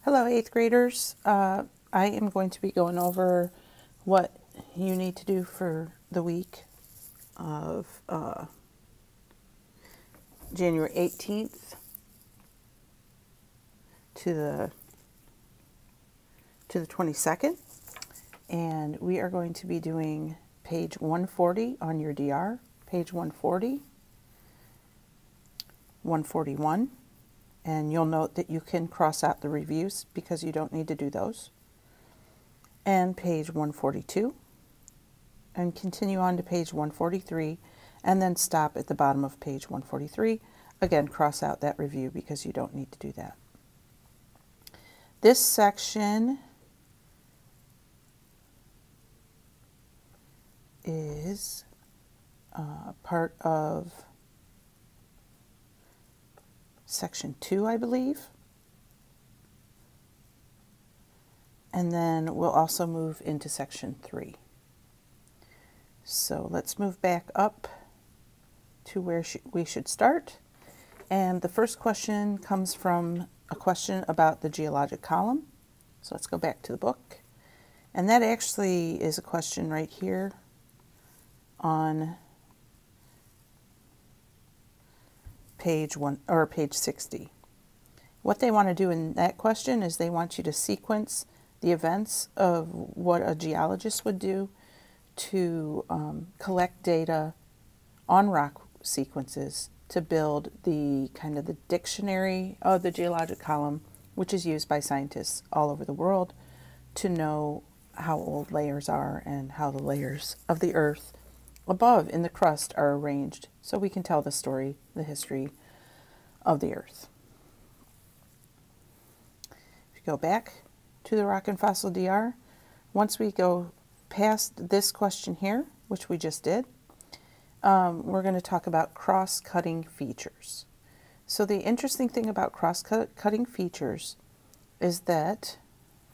Hello, 8th graders. I am going to be going over what you need to do for the week of January 18th to the 22nd. And we are going to be doing page 140 on your DR, page 140, 141. And you'll note that you can cross out the reviews because you don't need to do those. And page 142. And continue on to page 143. And then stop at the bottom of page 143. Again, cross out that review because you don't need to do that. This section is part of section 2, I believe. And then we'll also move into section 3. So let's move back up to where we should start. And the first question comes from a question about the geologic column. So let's go back to the book. And that actually is a question right here on page 60. What they want to do in that question is they want you to sequence the events of what a geologist would do to collect data on rock sequences to build the kind of the dictionary of the geologic column, which is used by scientists all over the world to know how old layers are and how the layers of the earth above in the crust are arranged, so we can tell the story, the history of the earth. If you go back to the Rock and Fossil DR, once we go past this question here, which we just did, we're going to talk about cross-cutting features. So the interesting thing about cross-cutting features is that,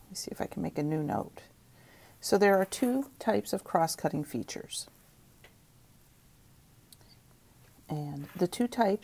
let me see if I can make a new note. So there are two types of cross-cutting features. And the two types